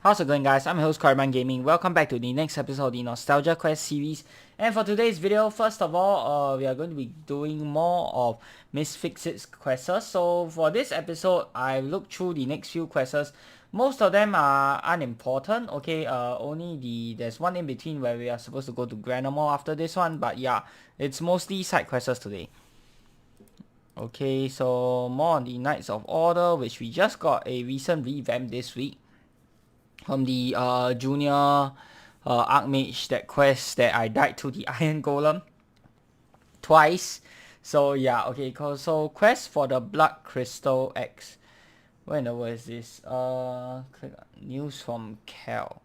How's it going, guys? I'm your host Chronomancer Gaming. Welcome back to the next episode of the Nostalgia Quest series. And for today's video, first of all, we are going to be doing more of Miss Fixit's quests. So for this episode, I looked through the next few quests. Most of them are unimportant. Okay, only there's one in between where we are supposed to go to Granomore after this one. But yeah, it's mostly side quests today. Okay, so more on the Knights of Order, which we just got a recent revamp this week from the junior archmage, that quest that I died to the iron golem twice. So yeah, okay, so quest for the blood crystal X. Where in the world is this? Click on news from Cal.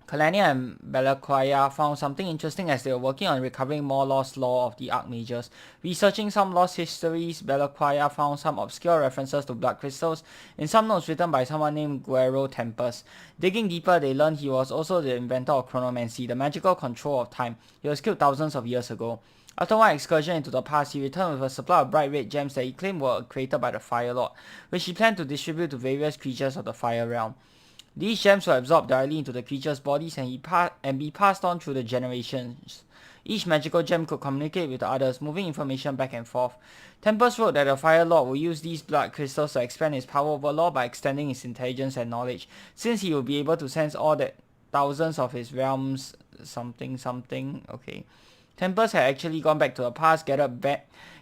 Kalania and Belaquaya found something interesting as they were working on recovering more lost lore of the Archmages. Researching some lost histories, Belaquaya found some obscure references to blood crystals in some notes written by someone named Guerrero Tempest. Digging deeper, they learned he was also the inventor of Chronomancy, the magical control of time. He was killed thousands of years ago. After one excursion into the past, he returned with a supply of bright red gems that he claimed were created by the Fire Lord, which he planned to distribute to various creatures of the Fire Realm. These gems were absorbed directly into the creatures' bodies and be passed on through the generations. Each magical gem could communicate with the others, moving information back and forth. Tempest wrote that the Fire Lord will use these blood crystals to expand his power over lore by extending his intelligence and knowledge, since he will be able to sense all that thousands of his realms something. Okay. Tempest had actually gone back to the past, gathered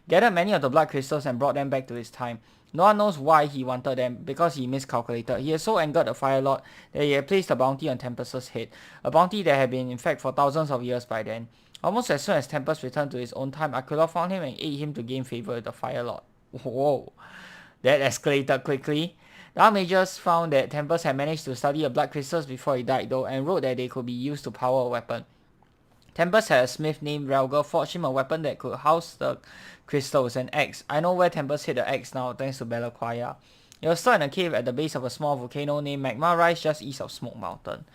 many of the blood crystals and brought them back to his time. No one knows why he wanted them, because he miscalculated. He had so angered the Fire Lord that he had placed a bounty on Tempest's head, a bounty that had been in fact for thousands of years by then. Almost as soon as Tempest returned to his own time, Aquila found him and aided him to gain favor with the Fire Lord. Whoa, that escalated quickly. The Archmages found that Tempest had managed to study the blood crystals before he died though, and wrote that they could be used to power a weapon. Tempest had a smith named Relger forge him a weapon that could house the crystals, an axe. I know where Tempest hid the axe now, thanks to Belaquaya. It was stored in a cave at the base of a small volcano named Magma Rise just east of Smoke Mountain.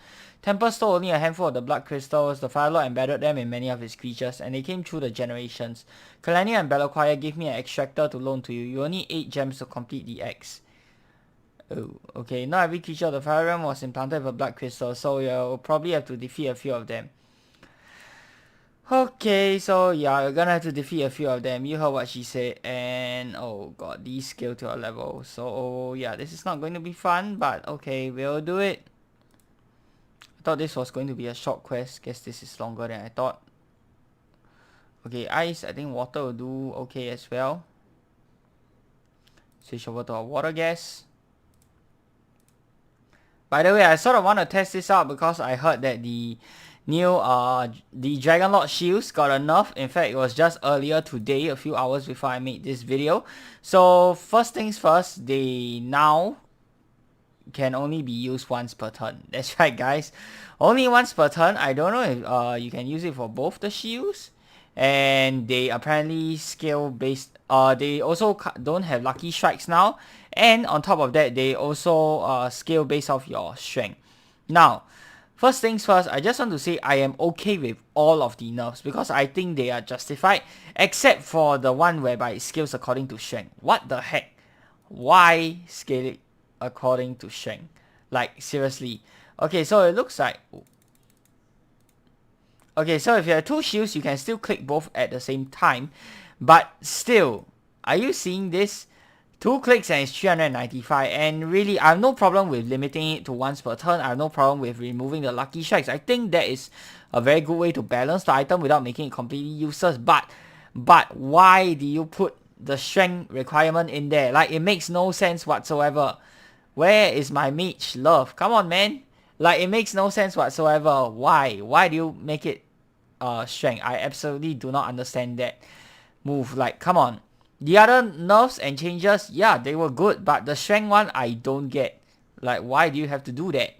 Tempest stole only a handful of the blood crystals. The Fire Lord embedded them in many of his creatures, and they came through the generations. Kalania and Belaquaya gave me an extractor to loan to you. You only 8 gems to complete the axe. Oh, okay. Not every creature of the Fire Realm was implanted with a blood crystal, so you'll probably have to defeat a few of them. Okay, so yeah, you're gonna have to defeat a few of them. You heard what she said, and oh god, these scale to a level. So yeah, this is not going to be fun, but okay, we'll do it. I thought this was going to be a short quest. Guess this is longer than I thought. Okay, ice. I think water will do okay as well. Switch over to our water gas. By the way, I sort of want to test this out because I heard that the Dragonlord Shields got a nerf. In fact, it was just earlier today, a few hours before I made this video. So first things first, they now can only be used once per turn. That's right, guys, only once per turn. I don't know if you can use it for both the shields, and they apparently scale based. They also don't have lucky strikes now, and on top of that, they also scale based off your strength. Now, first things first, I just want to say I am okay with all of the nerfs because I think they are justified, except for the one whereby it scales according to strength. What the heck? Why scale it according to strength? Like, seriously. Okay, so it looks like... Okay, so if you have 2 shields, you can still click both at the same time. But still, are you seeing this? 2 clicks and it's 395, and really I have no problem with limiting it to once per turn. I have no problem with removing the lucky strikes. I think that is a very good way to balance the item without making it completely useless. But why do you put the strength requirement in there? Like, it makes no sense whatsoever. Where is my mage love? Come on, man. Like, it makes no sense whatsoever. Why do you make it strength? I absolutely do not understand that move. Like, come on. The other nerfs and changes, yeah, they were good, but the strength one, I don't get. Like, why do you have to do that?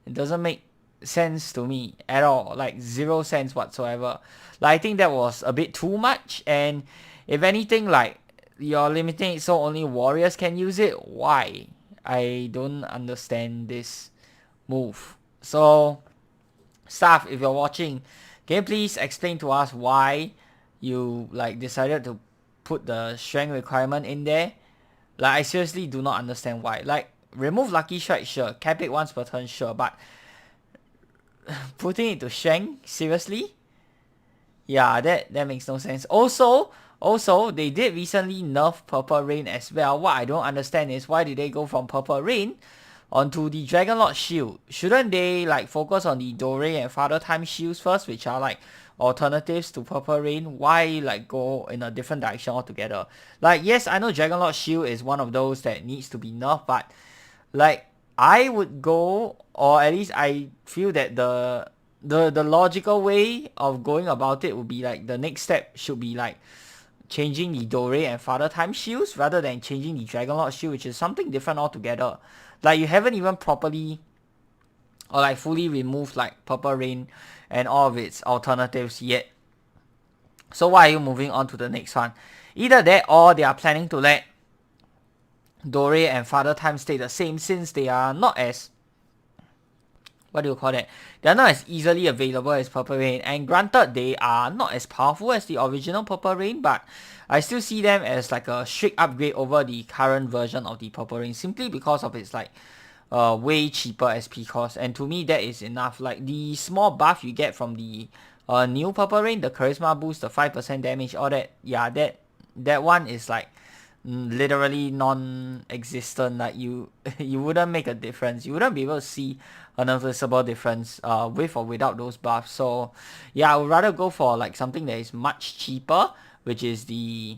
It doesn't make sense to me at all. Like, 0 sense whatsoever. Like, I think that was a bit too much, and if anything, like, you're limiting it so only warriors can use it. Why? I don't understand this move. So, staff, if you're watching, can you please explain to us why you, like, decided to put the strength requirement in there? Like, I seriously do not understand why. Like, remove Lucky Strike, sure. Cap it once per turn, sure. But putting it to Shank, seriously? Yeah, that makes no sense. Also, they did recently nerf Purple Rain as well. What I don't understand is why did they go from Purple Rain onto the Dragonlord Shield? Shouldn't they like focus on the Dore and Father Time shields first, which are like alternatives to Purple Rain? Why like go in a different direction altogether? Like, yes, I know Dragonlord Shield is one of those that needs to be nerfed, but like I would go, or at least I feel that the logical way of going about it would be like the next step should be like changing the Dore and Father Time shields rather than changing the Dragonlord shield, which is something different altogether. Like, you haven't even properly or like fully removed like Purple Rain and all of its alternatives yet. So why are you moving on to the next one? Either that or they are planning to let Dore and Father Time stay the same, since they are not as, what do you call that? They are not as easily available as Purple Rain, and granted they are not as powerful as the original Purple Rain, but I still see them as like a strict upgrade over the current version of the Purple Rain, simply because of its like way cheaper SP cost, and to me that is enough. Like, the small buff you get from the new Purple Rain, the charisma boost, the 5% damage, all that, yeah, that one is like literally non-existent. Like, you wouldn't make a difference. You wouldn't be able to see a noticeable difference with or without those buffs. So yeah, I would rather go for like something that is much cheaper, which is the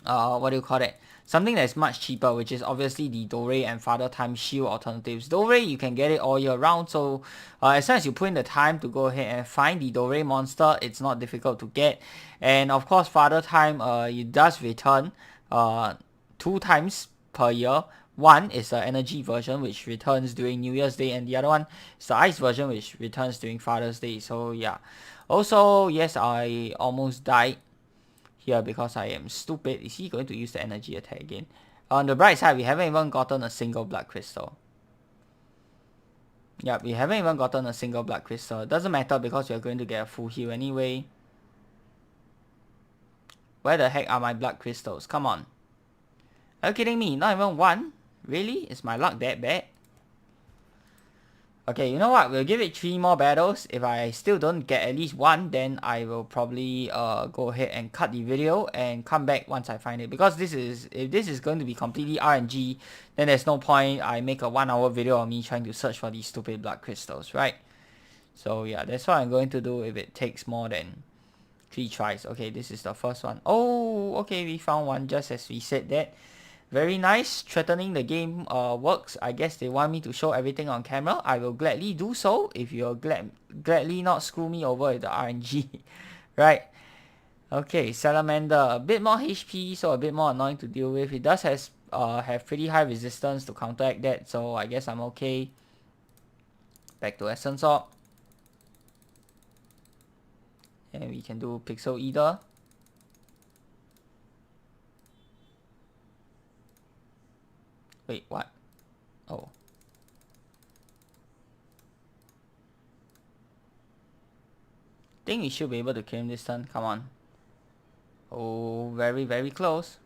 what do you call it? Something that is much cheaper, which is obviously the Dore and Father Time shield alternatives. Dore, you can get it all year round, so as long as you put in the time to go ahead and find the Dore monster, it's not difficult to get. And of course, Father Time, it does return 2 times per year. One is the energy version, which returns during New Year's Day, and the other one is the ice version, which returns during Father's Day. So yeah. Also, yes, I almost died here because I am stupid. Is he going to use the energy attack again? On the bright side, we haven't even gotten a single blood crystal. Yeah, we haven't even gotten a single blood crystal. It doesn't matter because we're going to get a full heal anyway. Where the heck are my blood crystals? Come on. Are you kidding me? Not even one? Really? Is my luck that bad? Okay, you know what? We'll give it 3 more battles. If I still don't get at least one, then I will probably go ahead and cut the video and come back once I find it. Because if this is going to be completely RNG, then there's no point I make a 1-hour video of me trying to search for these stupid blood crystals, right? So yeah, that's what I'm going to do if it takes more than 3 tries. Okay, this is the first one. Oh, okay, we found one just as we said that. Very nice. Threatening the game works. I guess they want me to show everything on camera. I will gladly do so if you'll gladly not screw me over with the RNG. Right. Okay, Salamander. A bit more HP, so a bit more annoying to deal with. It does have pretty high resistance to counteract that, so I guess I'm okay. Back to Essence Orb. And we can do Pixel Eater. Wait, what? Oh. Think we should be able to kill him this turn. Come on. Oh, very, very close.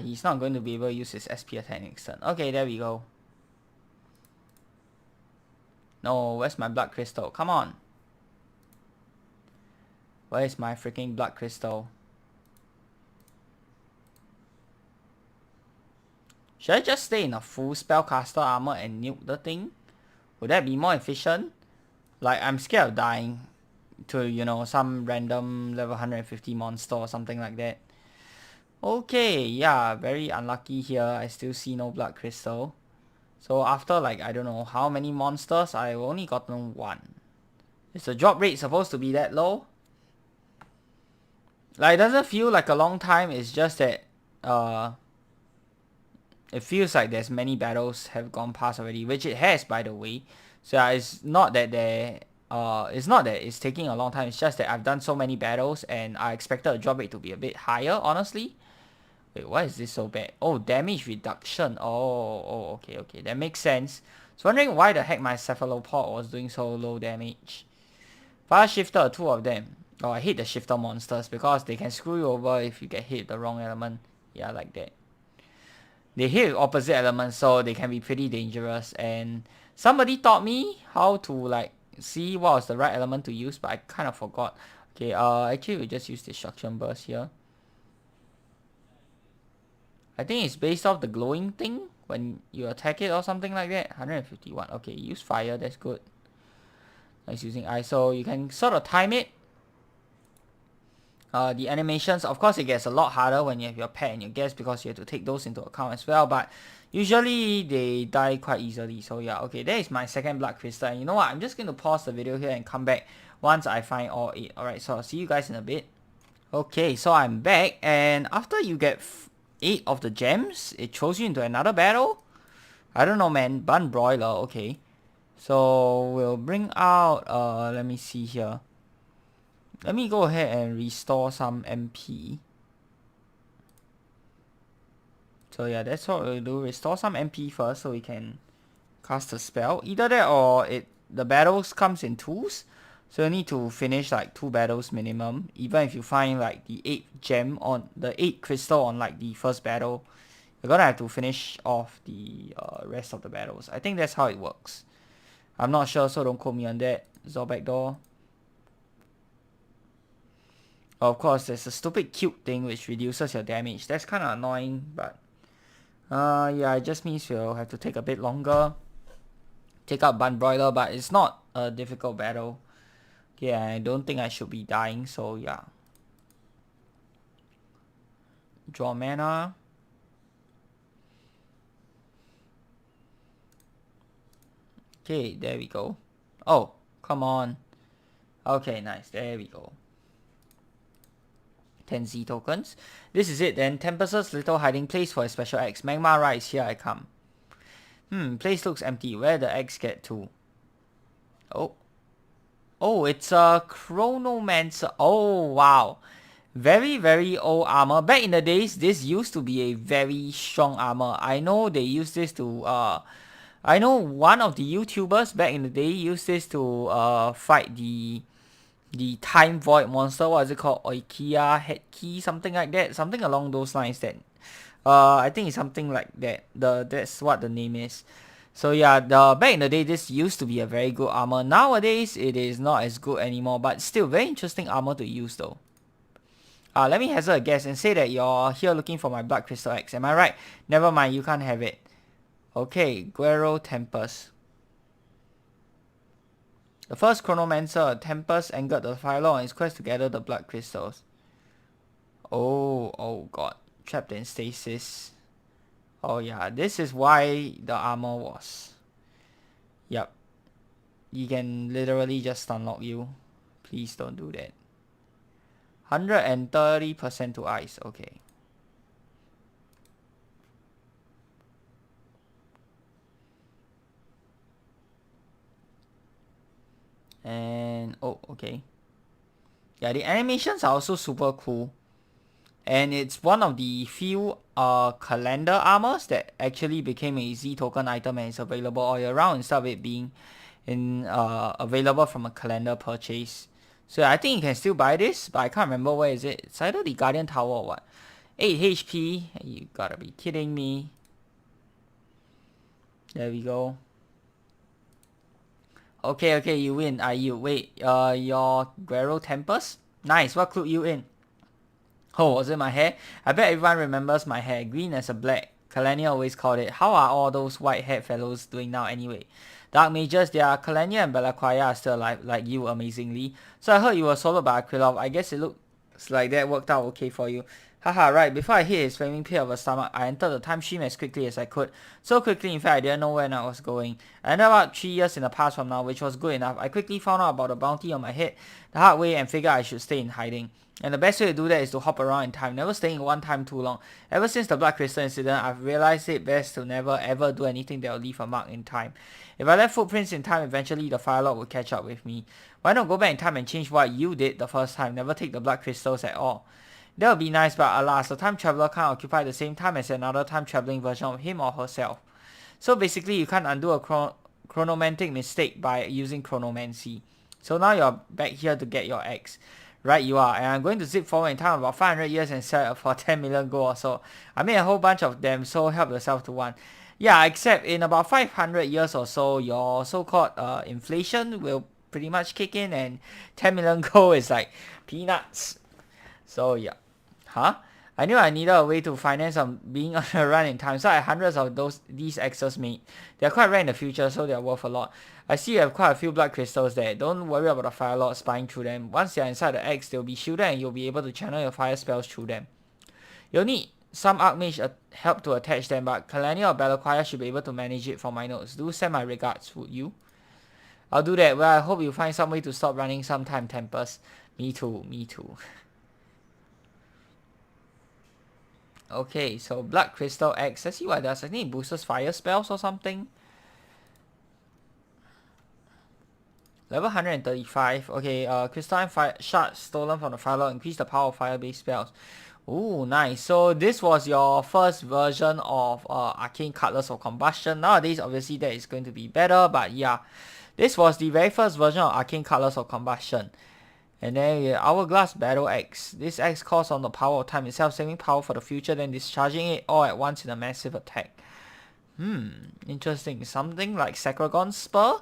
He's not going to be able to use his SP attack next turn. Okay, there we go. No, where's my blood crystal? Come on. Where is my freaking blood crystal? Should I just stay in a full spellcaster armor and nuke the thing? Would that be more efficient? Like, I'm scared of dying to, you know, some random level 150 monster or something like that. Okay, yeah, very unlucky here. I still see no blood crystal. So after like, I don't know how many monsters, I've only gotten 1. Is the drop rate supposed to be that low? Like, it doesn't feel like a long time. It's just that it feels like there's many battles have gone past already, which it has, by the way. So it's not that it's taking a long time. It's just that I've done so many battles and I expected the drop rate to be a bit higher, honestly. Wait, why is this so bad? Oh, damage reduction. Oh, okay. That makes sense. I was wondering why the heck my Cephalopod was doing so low damage. Fire Shifter, 2 of them. Oh, I hate the Shifter monsters because they can screw you over if you get hit the wrong element. Yeah, like that. they hit with opposite elements, so they can be pretty dangerous. And somebody taught me how to like see what was the right element to use, but I kind of forgot. Okay, actually we just use destruction burst here. I think it's based off the glowing thing when you attack it or something like that. 151. Okay, use fire, that's good. It's using ice, so you can sort of time it. The animations, of course, it gets a lot harder when you have your pet and your guest because you have to take those into account as well. But usually they die quite easily. So yeah, okay, that is my second blood crystal. And you know what? I'm just going to pause the video here and come back once I find all 8. Alright, so I'll see you guys in a bit. Okay, so I'm back, and after you get 8 of the gems, it throws you into another battle. I don't know, man. Bun broiler. Okay, so we'll bring out. Let me see here. Let me go ahead and restore some MP. So yeah, that's what we'll do. Restore some MP first so we can cast a spell. Either that or the battles comes in 2s. So you need to finish like 2 battles minimum. Even if you find like the 8 gem on the 8 crystal on like the first battle, you're gonna have to finish off the rest of the battles. I think that's how it works. I'm not sure, so don't quote me on that. Zorback door. Of course, there's a stupid cube thing which reduces your damage. That's kind of annoying, but yeah, it just means we'll have to take a bit longer. Take out Bun Broiler, but it's not a difficult battle. Yeah, I don't think I should be dying, so yeah. Draw mana. Okay, there we go. Oh, come on. Okay, nice. There we go. 10 Z tokens. This is it then. Tempest's little hiding place for a special X. Magma Rise, here I come. Place looks empty. Where the X get to? Oh. Oh, it's a Chronomancer. Oh, wow. Very, very old armor. Back in the days, this used to be a very strong armor. I know they used this to, I know one of the YouTubers back in the day used this to, fight the time void monster. What is it called? Oikia, Headkey, something like that. Something along those lines that, I think it's something like that. That's what the name is. So yeah, back in the day, this used to be a very good armor. Nowadays, it is not as good anymore, but still very interesting armor to use though. Let me hazard a guess and say that you're here looking for my Blood Crystal X. Am I right? Never mind, you can't have it. Okay, Guero Tempest. The first Chronomancer, Tempest, angered the Philo on his quest to gather the Blood Crystals. Oh god. Trapped in stasis. Oh yeah, this is why the armor was. Yup. You can literally just unlock you. Please don't do that. 130% to ice. Okay. And oh, okay. Yeah, the animations are also super cool. And it's one of the few calendar armors that actually became a Z token item and is available all year round instead of it being available from a calendar purchase. So I think you can still buy this, but I can't remember where is it. It's either the Guardian Tower or what. 8 HP. You gotta be kidding me. There we go. Okay, you win. You wait. Your Guero Tempest? Nice. What clued you in? Oh, was it my hair? I bet everyone remembers my hair. Green as a black. Kalenia always called it. How are all those white-haired fellows doing now anyway? Dark Mages, they are Kalenia and Belaquia are still alive, like you amazingly. So I heard you were soloed by Aquilov. I guess it looks like that worked out okay for you. Haha, right. Before I hit his flaming pit of a stomach, I entered the time stream as quickly as I could. So quickly, in fact, I didn't know where I was going. I ended about 3 years in the past from now, which was good enough. I quickly found out about the bounty on my head the hard way and figured I should stay in hiding. And the best way to do that is to hop around in time, never staying in one time too long. Ever since the Blood Crystal incident, I've realized it best to never ever do anything that will leave a mark in time. If I left footprints in time, eventually the Firelord will catch up with me. Why not go back in time and change what you did the first time, never take the Blood Crystals at all? That would be nice, but alas, the time traveler can't occupy the same time as another time traveling version of him or herself. So basically, you can't undo a chronomantic mistake by using chronomancy. So now you're back here to get your X. Right, you are. And I'm going to zip forward in time about 500 years and sell it for 10 million gold or so. I made a whole bunch of them, so help yourself to one. Yeah, except in about 500 years or so, your so-called inflation will pretty much kick in, and 10 million gold is like peanuts. So yeah. Huh? I knew I needed a way to finance being on a run in time, so I had hundreds of these X's made. They're quite rare in the future, so they're worth a lot. I see you have quite a few blood crystals there. Don't worry about the fire lord spying through them. Once they're inside the X, they'll be shielded and you'll be able to channel your fire spells through them. You'll need some archmage help to attach them, but Kalenia or Battleon should be able to manage it for my notes. Do send my regards, would you? I'll do that. Well, I hope you find some way to stop running some time tempers. Me too, me too. Okay, so Blood Crystal X. Let's see what it does. I think it boosts fire spells or something. Level 135. Okay, crystalline fire shards stolen from the Fire Lord increase the power of fire-based spells. Ooh, nice. So this was your first version of Arcane Cutlass of Combustion. Nowadays, obviously, that is going to be better, but yeah. This was the very first version of Arcane Cutlass of Combustion. And then Hourglass Battle Axe. This axe calls on the power of time itself, saving power for the future, then discharging it all at once in a massive attack. Interesting. Something like Sacragon's Spur?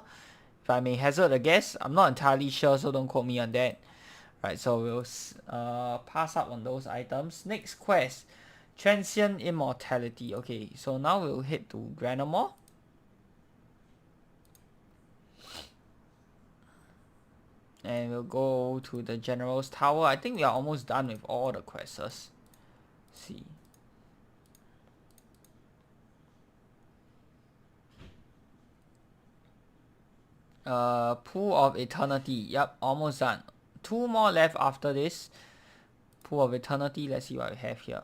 If I may hazard a guess. I'm not entirely sure, so don't quote me on that. Right, so we'll pass up on those items. Next quest. Transient Immortality. Okay, so now we'll head to Granomore. And we'll go to the General's Tower. I think we are almost done with all the quests. Let's see. Pool of Eternity. Yep, almost done. 2 more left after this. Pool of Eternity. Let's see what we have here.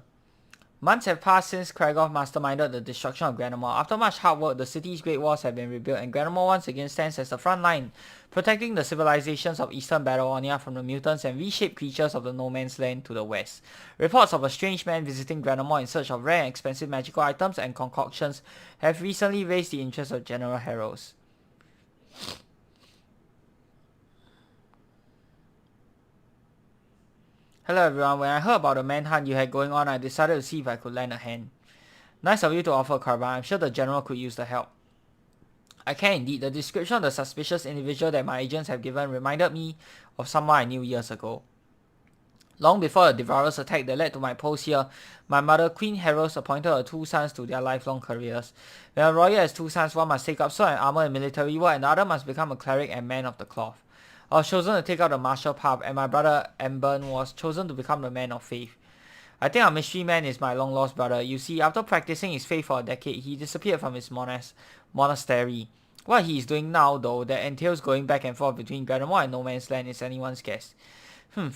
Months have passed since Kragov masterminded the destruction of Granomore. After much hard work, the city's great walls have been rebuilt, and Granomore once again stands as the front line, protecting the civilizations of eastern Battleonia from the mutants and V-shaped creatures of the No Man's Land to the west. Reports of a strange man visiting Granomore in search of rare and expensive magical items and concoctions have recently raised the interest of general heralds. Hello everyone, when I heard about the manhunt you had going on, I decided to see if I could lend a hand. Nice of you to offer, Caravan. I'm sure the general could use the help. I can indeed. The description of the suspicious individual that my agents have given reminded me of someone I knew years ago. Long before the Devourer's attack that led to my post here, my mother, Queen Heros, appointed her 2 sons to their lifelong careers. When a warrior has 2 sons, one must take up sword and armor and military work, and the other must become a cleric and man of the cloth. I was chosen to take out the martial path, and my brother Amber was chosen to become the man of faith. I think our mystery man is my long-lost brother. You see, after practicing his faith for a decade, he disappeared from his monastery. What he is doing now, though, that entails going back and forth between Granomore and No Man's Land, is anyone's guess.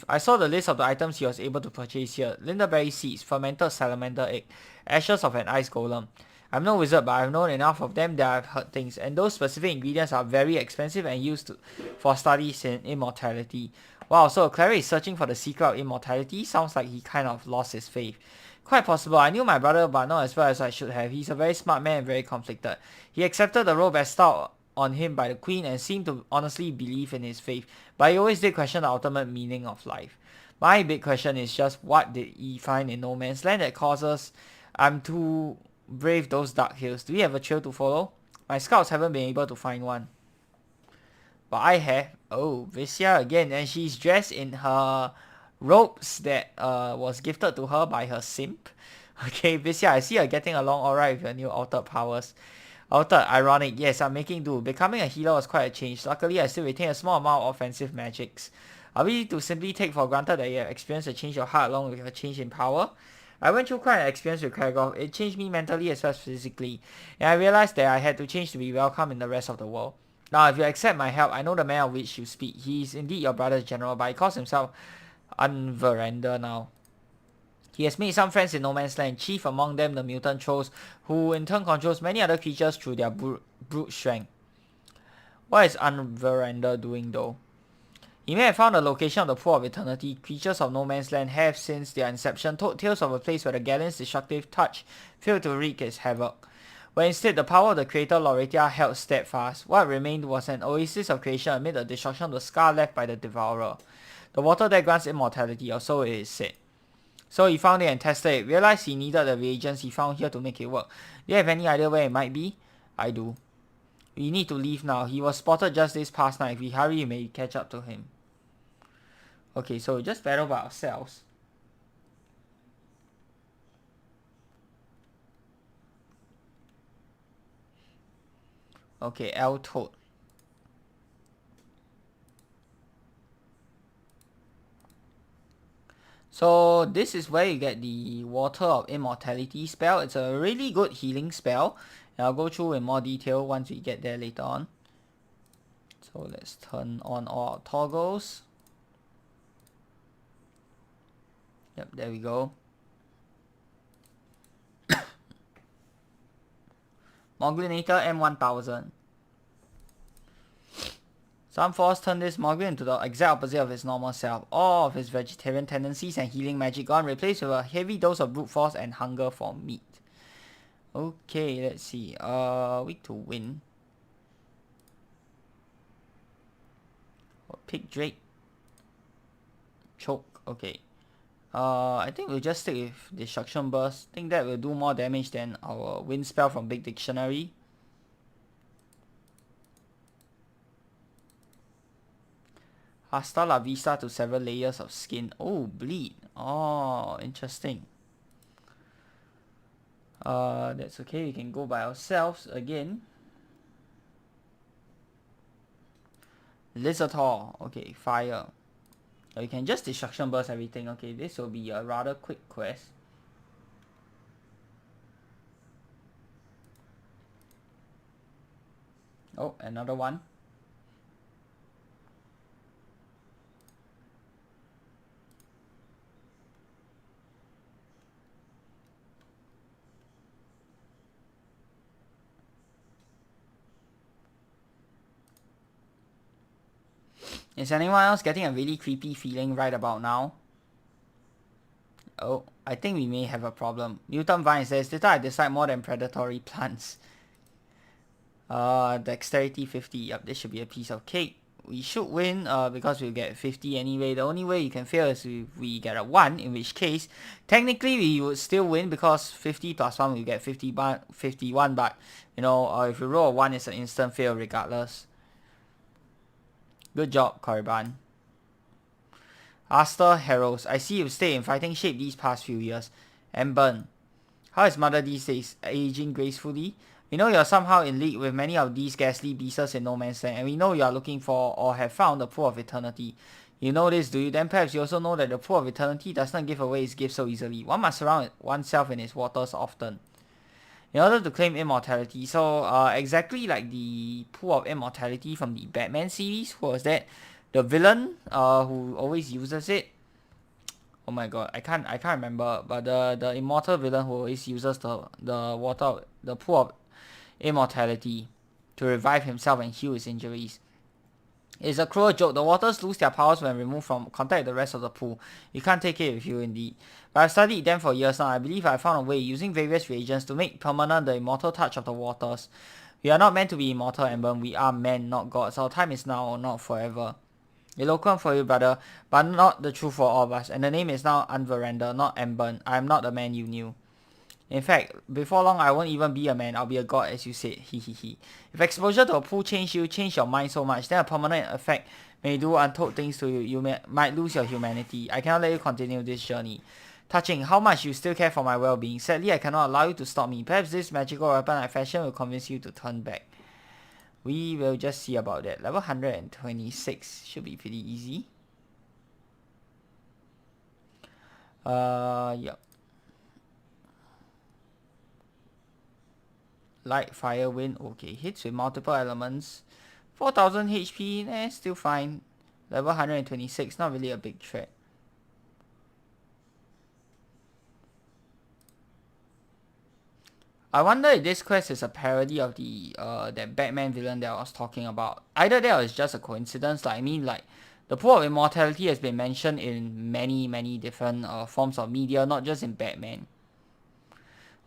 I saw the list of the items he was able to purchase here. Linderberry seeds, fermented salamander egg, ashes of an ice golem. I'm no wizard, but I've known enough of them that I've heard things, and those specific ingredients are very expensive and used for studies in immortality. Wow, so a cleric is searching for the secret of immortality? Sounds like he kind of lost his faith. Quite possible. I knew my brother, but not as well as I should have. He's a very smart man and very conflicted. He accepted the role bestowed on him by the Queen and seemed to honestly believe in his faith, but he always did question the ultimate meaning of life. My big question is just, what did he find in No Man's Land that causes I'm to brave those dark hills? Do we have a trail to follow? My scouts haven't been able to find one. But I have. Oh, Visya again, and she's dressed in her robes that was gifted to her by her simp. Okay, Visya, I see you're getting along alright with your new altered powers. Altered, ironic, yes, I'm making do. Becoming a healer was quite a change. Luckily, I still retain a small amount of offensive magics. Are we to simply take for granted that you have experienced a change of heart along with a change in power? I went through quite an experience with Kragov. It changed me mentally as well as physically, and I realized that I had to change to be welcome in the rest of the world. Now, if you accept my help, I know the man of which you speak. He is indeed your brother's general, but he calls himself Unveranda now. He has made some friends in No Man's Land, chief among them the mutant trolls, who in turn controls many other creatures through their brute strength. What is Unveranda doing though? He may have found the location of the Pool of Eternity. Creatures of No Man's Land have, since their inception, told tales of a place where the Galleon's destructive touch failed to wreak its havoc. Where instead the power of the creator Lauretia held steadfast, what remained was an oasis of creation amid the destruction of the scar left by the Devourer. The water that grants immortality, or so it is said. So he found it and tested it. Realized he needed the reagents he found here to make it work. Do you have any idea where it might be? I do. We need to leave now. He was spotted just this past night. If we hurry, we may catch up to him. Okay, so just battle by ourselves. Okay, L toad. So this is where you get the Water of Immortality spell. It's a really good healing spell. And I'll go through in more detail once we get there later on. So let's turn on all our toggles. Yep, there we go. Moglinator M1000. Some force turned this Moglin into the exact opposite of his normal self. All of his vegetarian tendencies and healing magic gone, replaced with a heavy dose of brute force and hunger for meat. Okay, let's see. Weak to wind. Pig Drake. Choke. Okay. I think we'll just stick with Destruction Burst. I think that will do more damage than our wind spell from Big Dictionary. Hasta la vista to several layers of skin. Oh, bleed. Oh, interesting. That's okay. We can go by ourselves again. Lizardtor. Okay, fire. You can just Destruction Burst everything. Okay, this will be a rather quick quest. Oh, another one. Is anyone else getting a really creepy feeling right about now? Oh, I think we may have a problem. Newton Vine says, did I decide more than predatory plants? Dexterity 50. Yep, this should be a piece of cake. We should win because we'll get 50 anyway. The only way you can fail is if we get a 1, in which case, technically we would still win because 50 plus 1 we get 51, but, you know, if you roll a 1, it's an instant fail regardless. Good job, Korriban. Aster Harrows, I see you've stayed in fighting shape these past few years. And Burn, how is Mother these days? Aging gracefully? We know you're somehow in league with many of these ghastly beasts in No Man's Land, and we know you are looking for or have found the Pool of Eternity. You know this, do you? Then perhaps you also know that the Pool of Eternity does not give away its gifts so easily. One must surround oneself in its waters often in order to claim immortality. So exactly like the Pool of Immortality from the Batman series, who was that? The villain who always uses it. Oh my god, I can't remember, but the immortal villain who always uses the Pool of Immortality to revive himself and heal his injuries. It's a cruel joke. The waters lose their powers when removed from contact with the rest of the pool. You can't take it with you indeed. But I've studied them for years now. I believe I found a way, using various reagents, to make permanent the immortal touch of the waters. We are not meant to be immortal, Ember. We are men, not gods. Our time is now, not forever. Eloquent for you, brother, but not the truth for all of us. And the name is now Unveranda, not Ember. I am not the man you knew. In fact, before long I won't even be a man, I'll be a god as you said, hehehe. If exposure to a pool change your mind so much, then a permanent effect may do untold things to you. You might lose your humanity. I cannot let you continue this journey. Touching, how much you still care for my well-being. Sadly, I cannot allow you to stop me. Perhaps this magical weapon I fashion will convince you to turn back. We will just see about that. Level 126 should be pretty easy. Yep. Light, fire, wind. Okay, hits with multiple elements. 4000 HP, still fine. Level 126, not really a big threat. I wonder if this quest is a parody of the that Batman villain that I was talking about. Either that or it's just a coincidence. Like, I mean, like, the Pool of Immortality has been mentioned in many different forms of media, not just in Batman.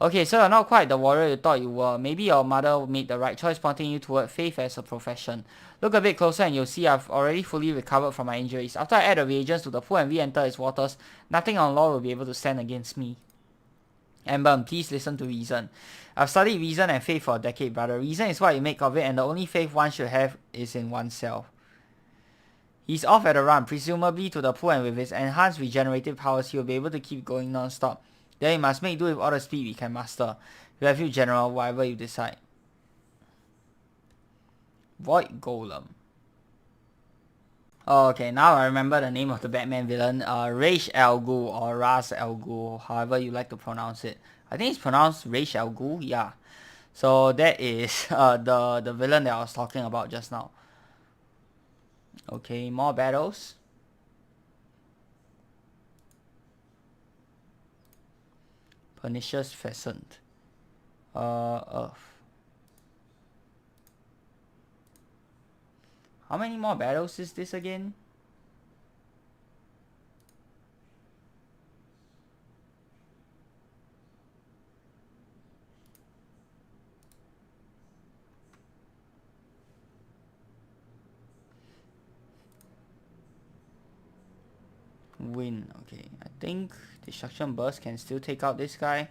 Okay, so you're not quite the warrior you thought you were. Maybe your mother made the right choice, pointing you toward faith as a profession. Look a bit closer and you'll see I've already fully recovered from my injuries. After I add the reagents to the pool and re-enter its waters, nothing on law will be able to stand against me. Amber, please listen to reason. I've studied reason and faith for a decade, brother. Reason is what you make of it, and the only faith one should have is in oneself. He's off at a run, presumably to the pool, and with his enhanced regenerative powers, he'll be able to keep going non-stop. Then we must make do with all the speed we can master. We have you, General, whatever you decide. Void Golem. Oh, okay, now I remember the name of the Batman villain. Ra's al Ghul or Ra's al Ghul, however you like to pronounce it. I think it's pronounced Ra's al Ghul, yeah. So that is the villain that I was talking about just now. Okay, more battles. Pernicious Pheasant. Earth. How many more battles is this again? Win. Okay, I think Destruction Burst can still take out this guy.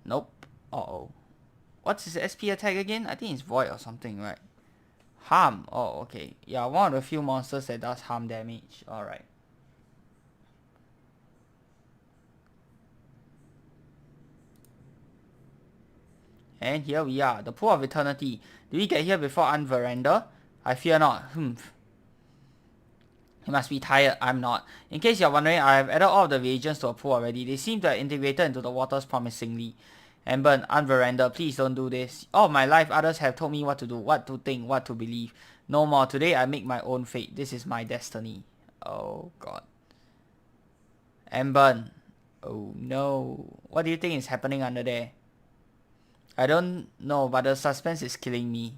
Nope. Uh-oh. What's his SP attack again? I think it's Void or something, right? Harm. Oh, okay. Yeah, one of the few monsters that does harm damage. Alright. And here we are. The Pool of Eternity. Did we get here before Unveranda? I fear not. You must be tired. I'm not. In case you're wondering, I have added all of the reagents to a pool already. They seem to have integrated into the waters promisingly. Amber, Unveranda, please don't do this. All my life, others have told me what to do, what to think, what to believe. No more. Today, I make my own fate. This is my destiny. Oh, God. Amber. Oh, no. What do you think is happening under there? I don't know, but the suspense is killing me.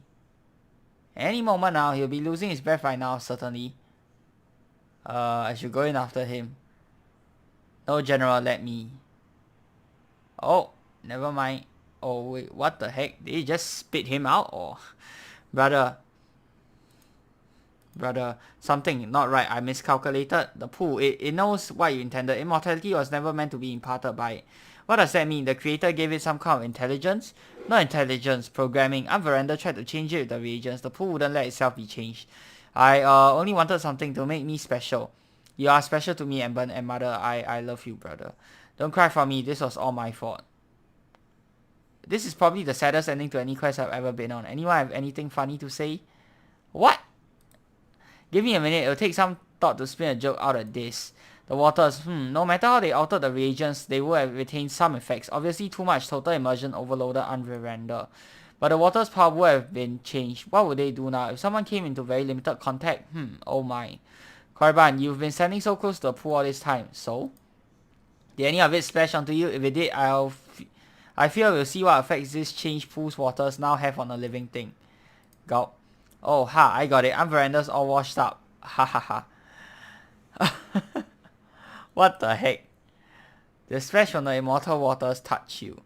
Any moment now, he'll be losing his breath right now, certainly. I should go in after him. No, General, let me. Oh, never mind. Oh, wait, what the heck? Did he just spit him out? Or... Brother, something not right. I miscalculated. The pool, it knows what you intended. Immortality was never meant to be imparted by it. What does that mean? The creator gave it some kind of intelligence? Not intelligence, programming. Unveranda tried to change it with the reagents. The pool wouldn't let itself be changed. I only wanted something to make me special. You are special to me, Amber, and Mother. I love you, brother. Don't cry for me. This was all my fault. This is probably the saddest ending to any quest I've ever been on. Anyone have anything funny to say? What? Give me a minute. It'll take some thought to spin a joke out of this. The waters, no matter how they altered the reagents, they will have retained some effects. Obviously too much total immersion overloaded Unveranda. But the water's power would have been changed. What would they do now? If someone came into very limited contact, oh my. Korriban, you've been standing so close to the pool all this time, so? Did any of it splash onto you? If it did, I fear we'll see what effects this changed pool's waters now have on a living thing. Gulp. Oh, ha, I got it. Unveranda's all washed up. Ha ha ha. What the heck? The splash from the immortal waters touched you.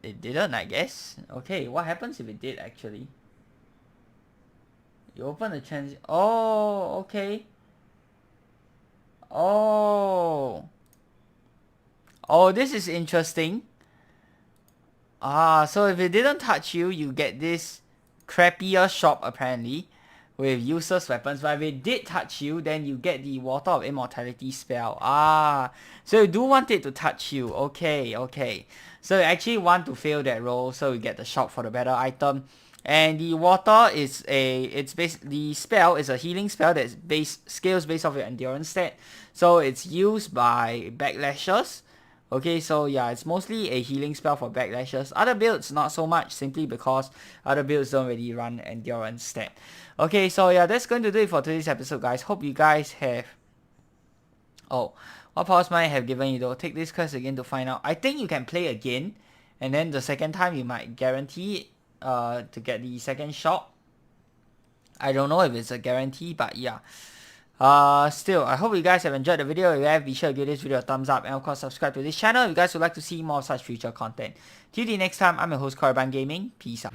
It didn't, I guess. Okay, what happens if it did actually? You open the Oh, okay. Oh. Oh, this is interesting. So if it didn't touch you, you get this crappier shop apparently with useless weapons. But if it did touch you, then you get the Water of Immortality spell. So you do want it to touch you. Okay. So you actually want to fail that roll, so you get the shop for the better item. And the water is the spell is a healing spell that's scales based off your endurance stat. So it's used by backlashes. Okay, so yeah, it's mostly a healing spell for backlashes. Other builds, not so much, simply because other builds don't really run endurance stat. Okay, so yeah, that's going to do it for today's episode, guys. Hope you guys have... Oh, what powers might I have given you though? Take this quest again to find out. I think you can play again, and then the second time you might guarantee to get the second shot. I don't know if it's a guarantee, but yeah. Still, I hope you guys have enjoyed the video. If you have, be sure to give this video a thumbs up and of course subscribe to this channel if you guys would like to see more of such future content. Till the next time, I'm your host Korriban Gaming. Peace out.